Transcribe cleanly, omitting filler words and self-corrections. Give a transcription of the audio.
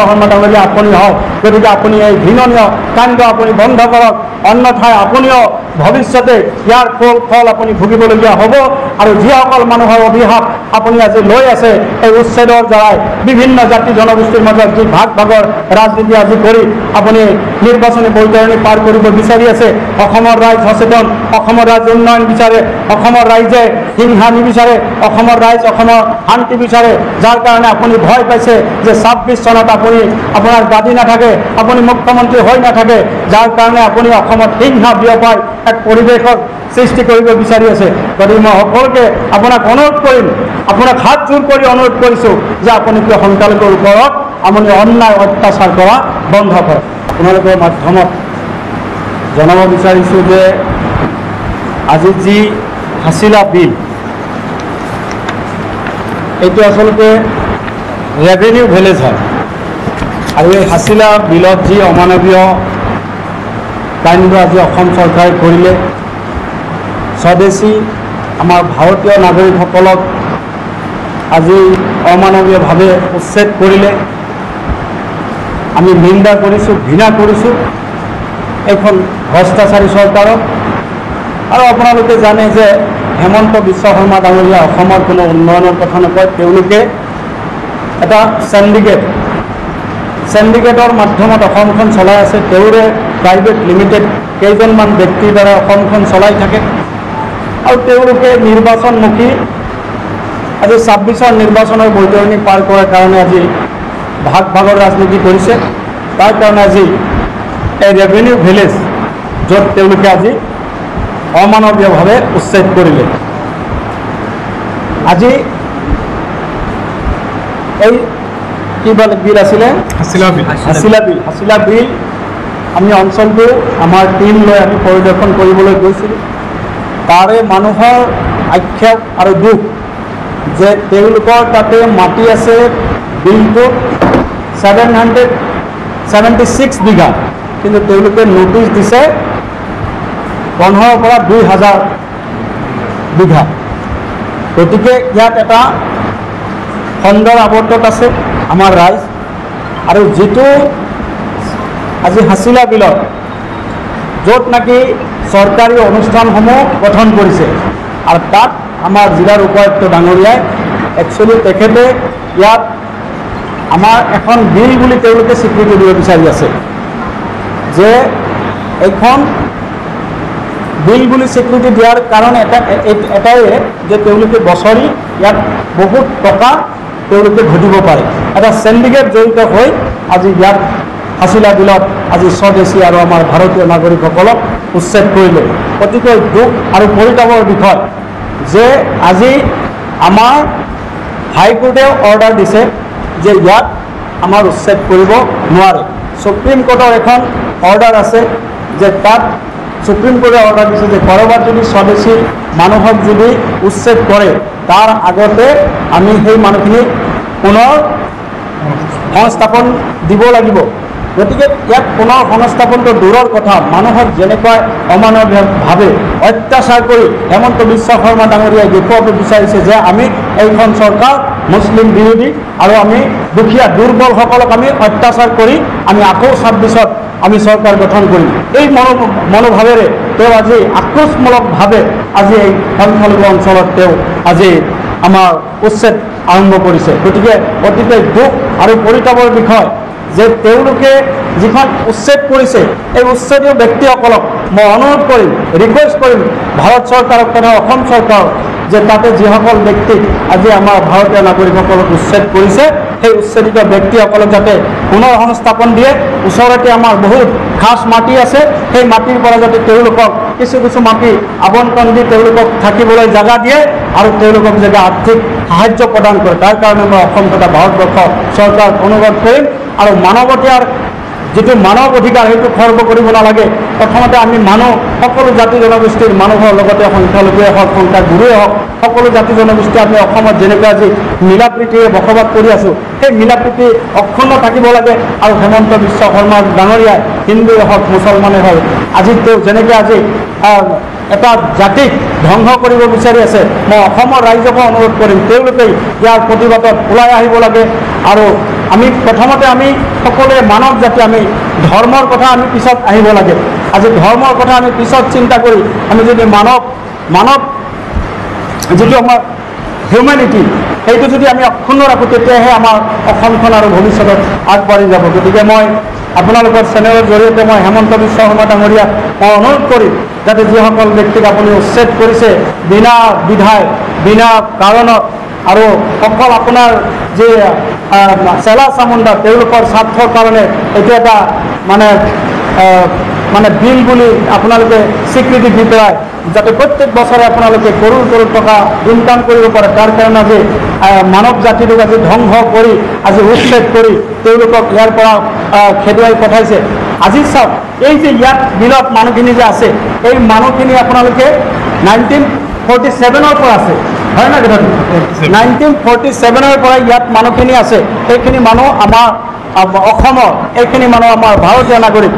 শৰ্মা ডাঙৰীয়া আপুনি হওক। গতিকে আপুনি এই ঘৃণনীয় কাণ্ড আপুনি বন্ধ কৰক, অন্যথাই আপুনিও ভৱিষ্যতে ইয়াৰ ফল আপুনি ভুগিবলগীয়া হ'ব। আৰু যিসকল মানুহৰ অভিশাপ আপুনি আজি লৈ আছে এই উচ্ছেদৰ দ্বাৰাই বিভিন্ন জাতি জনগোষ্ঠীৰ মাজত যি ভাগ ভাগৰ ৰাজনীতি আজি কৰি আপুনি নিৰ্বাচনী বৈতৰণি পাৰ কৰিব বিচাৰি আছে। অসমৰ ৰাইজ সচেতন, অসমৰ ৰাইজ উন্নয়ন বিচাৰে, অসমৰ ৰাইজে হিংসা নিবিচাৰে, অসমৰ ৰাইজ অসমৰ শান্তি বিচাৰে। যাৰ কাৰণে আপুনি ভয় পাইছে যে ২৬ চনত আপুনি আপোনাৰ গাদী নাথাকে, আপুনি মুখ্যমন্ত্ৰী হৈ নাথাকে, যাৰ কাৰণে আপুনি অসমত হিংসা বিয়পাই এক পৰিৱেশৰ সৃষ্টি কৰিব বিচাৰি আছে। গতিকে মই সকলোকে আপোনাক অনুৰোধ কৰিম, আপোনাক হাত জোৰ কৰি অনুৰোধ কৰিছোঁ যে আপুনি সংখ্যালঘুৰ ওপৰত আপুনি অন্যায় অত্যাচাৰ কৰা বন্ধ কৰক। আপোনালোকৰ মাধ্যমত জনাব বিচাৰিছোঁ যে আজি যি হাছিলা বিল, এইটো আচলতে ৰেভিনিউ ভিলেজ হয়। আৰু এই হাছিলা বিলত যি অমানৱীয় কাণ্ড আজি অসম চৰকাৰে কৰিলে, স্বদেশী আমাৰ ভাৰতীয় নাগৰিকসকলক আজি অমানৱীয়ভাৱে উচ্ছেদ কৰিলে, আমি নিন্দা কৰিছোঁ, ঘৃণা কৰিছোঁ এইখন ভ্ৰষ্টাচাৰী চৰকাৰক। আৰু আপোনালোকে জানে যে হেমন্ত বিশ্ব শৰ্মা ডাঙৰীয়া অসমৰ কোনো উন্নয়নৰ কথা নকয়। তেওঁলোকে এটা চেণ্ডিকেটৰ মাধ্যমত অসমখন চলাই আছে। তেওঁৰে প্ৰাইভেট লিমিটেড কেইজনমান ব্যক্তিৰ দ্বাৰা অসমখন চলাই থাকে। আৰু তেওঁলোকে নিৰ্বাচনমুখী আজি ২৬ৰ নিৰ্বাচনৰ বৈতৰণি পাৰ কৰাৰ কাৰণে আজি ভাগ ভাগৰ ৰাজনীতি কৰিছে। তাৰ কাৰণে আজি এই ৰেভিনিউ ভিলেজ, য'ত তেওঁলোকে আজি অমানৱীয়ভাৱে উচ্ছেদ কৰিলে, আজি এই কি বিল আছিলে, হাছিলা বিল আমি অঞ্চলটো আমাৰ টিম লৈ আমি পৰিদৰ্শন কৰিবলৈ গৈছিলোঁ। তাৰে মানুহৰ আক্ষেপ আৰু দুখ যে তেওঁলোকৰ তাতে মাটি আছে বিলটোত 776 বিঘা, কিন্তু তেওঁলোকে নোটিছ দিছে ১৫ৰ পৰা ২,০০০ বিঘা। গতিকে ইয়াত এটা খণ্ডৰ আৱৰ্তত আছে আমাৰ ৰাইজ। আৰু যিটো আজি হাছিলা বিলত য'ত নেকি চৰকাৰী অনুষ্ঠানসমূহ গঠন কৰিছে, আৰু তাত আমাৰ জিলাৰ উপায়ুক্ত ডাঙৰীয়াই একচুৱেলি তেখেতে ইয়াত আমাৰ এখন বিল বুলি তেওঁলোকে স্বীকৃতি দিব বিচাৰি আছে যে এইখন বিল বুলি স্বীকৃতি দিয়াৰ কাৰণ এটাই যে তেওঁলোকে বছৰি ইয়াত বহুত টকা তেওঁলোকে ঘটিব পাৰে। এটা চেণ্ডিকেট জড়িত হৈ আজি ইয়াত হাছিলা বিলত আজি স্বদেশী আৰু আমাৰ ভাৰতীয় নাগৰিকসকলক উচ্ছেদ কৰিলে। অতিকৈ দুখ আৰু পৰিতাপৰ বিষয় যে আজি আমাৰ হাইকোৰ্টেও অৰ্ডাৰ দিছে যে ইয়াত আমাৰ উচ্ছেদ কৰিব নোৱাৰে। সুপ্ৰিম কোৰ্টৰ এখন অৰ্ডাৰ আছে যে তাত সুপ্ৰিম কোৰ্টে অৰ্ডাৰ দিছে যে ক'ৰবাত যদি স্বদেশী মানুহক যদি উচ্ছেদ কৰে তাৰ আগতে আমি সেই মানুহখিনিক পুনৰ সংস্থাপন দিব লাগিব। গতিকে ইয়াত পুনৰ সংস্থাপনটো দূৰৰ কথা, মানুহক যেনেকৈ অমানৱীয়ভাৱে অত্যাচাৰ কৰি হেমন্ত বিশ্ব শৰ্মা ডাঙৰীয়াই দেখুৱাব বিচাৰিছে যে আমি এইখন চৰকাৰ মুছলিম বিৰোধী আৰু আমি দুখীয়া দুৰ্বলসকলক আমি অত্যাচাৰ কৰি আমি আকৌ ২৬ত আমি চৰকাৰ গঠন কৰিম। এই মনোভাৱেৰে তেওঁ আজি আক্ৰোশমূলকভাৱে আজি এই সংখ্যালঘু অঞ্চলত তেওঁ আজি আমাৰ উচ্ছেদ আৰম্ভ কৰিছে। গতিকে অতিকৈ দুখ আৰু পৰিতাপৰ বিষয় যে তেওঁলোকে যিখন উচ্ছেদ কৰিছে এই উচ্ছেদীয় ব্যক্তিসকলক মই অনুৰোধ কৰিম, ৰিকুৱেষ্ট কৰিম ভাৰত চৰকাৰক তথা অসম চৰকাৰক যে তাতে যিসকল ব্যক্তিক আজি আমাৰ ভাৰতীয় নাগৰিকসকলক উচ্ছেদ কৰিছে সেই উচ্ছেদিত ব্যক্তিসকলক যাতে পুনৰ সংস্থাপন দিয়ে। ওচৰতে আমাৰ বহুত খাছ মাটি আছে, সেই মাটিৰ পৰা যাতে তেওঁলোকক কিছু কিছু মাটি আবণ্টন দি তেওঁলোকক থাকিবলৈ জাগা দিয়ে আৰু তেওঁলোকক যাতে আৰ্থিক সাহায্য প্ৰদান কৰে। তাৰ কাৰণে মই অসম তথা ভাৰতবৰ্ষ চৰকাৰক অনুৰোধ কৰিম। আৰু মানৱতাৰ যিটো মানৱ অধিকাৰ সেইটো খৰ্ব কৰিব নালাগে। প্ৰথমতে আমি মানুহ, সকলো জাতি জনগোষ্ঠীৰ মানুহৰ লগতে সংখ্যালঘুৱে হওক সংখ্যাগুৰুৱে হওক সকলো জাতি জনগোষ্ঠী আমি অসমত যেনেকৈ আজি মিলা প্ৰীতিৰে বসবাস কৰি আছোঁ, সেই মিলা প্ৰীতি অক্ষুণ্ণ থাকিব লাগে। আৰু হেমন্ত বিশ্ব শৰ্মা ডাঙৰীয়াই হিন্দুৱে হওক মুছলমানে হওক আজি তেওঁ যেনেকৈ আজি এটা জাতিক ধ্বংস কৰিব বিচাৰি আছে। মই অসমৰ ৰাইজকো অনুৰোধ কৰিম তেওঁলোকে ইয়াৰ প্ৰতিবাদত ওলাই আহিব লাগে। আৰু আমি প্ৰথমতে আমি সকলোৱে মানৱ জাতি আমি ধৰ্মৰ কথা আমি পিছত আহিব লাগে। আজি ধৰ্মৰ কথা আমি পিছত চিন্তা কৰি আমি যদি মানৱ যিটো আমাৰ হিউমেনিটি সেইটো যদি আমি অক্ষুণ্ণ ৰাখোঁ তেতিয়াহে আমাৰ অসমখন আৰু ভৱিষ্যতত আগবাঢ়ি যাব। গতিকে মই আপোনালোকৰ চেনেলৰ জৰিয়তে মই হেমন্ত বিশ্ব শৰ্মা ডাঙৰীয়াক মই অনুৰোধ কৰিম যাতে যিসকল ব্যক্তিক আপুনি উচ্ছেদ কৰিছে বিনা বিধায় বিনা কাৰণত আৰু অকল আপোনাৰ যে চেলা চামুণ্ডা তেওঁলোকৰ স্বাৰ্থৰ কাৰণে এইটো এটা মানে বিল বুলি আপোনালোকে স্বীকৃতি দি পেলাই যাতে প্ৰত্যেক বছৰে আপোনালোকে কৰোৰ টকা ইনকাম কৰিব পাৰে তাৰ কাৰণে আজি মানৱ জাতিটোক আজি ধ্বংস কৰি আজি উচ্ছেদ কৰি তেওঁলোকক ইয়াৰ পৰা খেদুৱাই পঠাইছে। আজি চাওক এই যে ইয়াত বিলত মানুহখিনি যে আছে এই মানুহখিনি আপোনালোকে 1947 পৰা আছে হয় না কথাটো 1947 পৰা ইয়াত মানুহখিনি আছে। এইখিনি মানুহ আমাৰ অসমৰ এইখিনি মানুহ আমাৰ ভাৰতীয় নাগৰিক।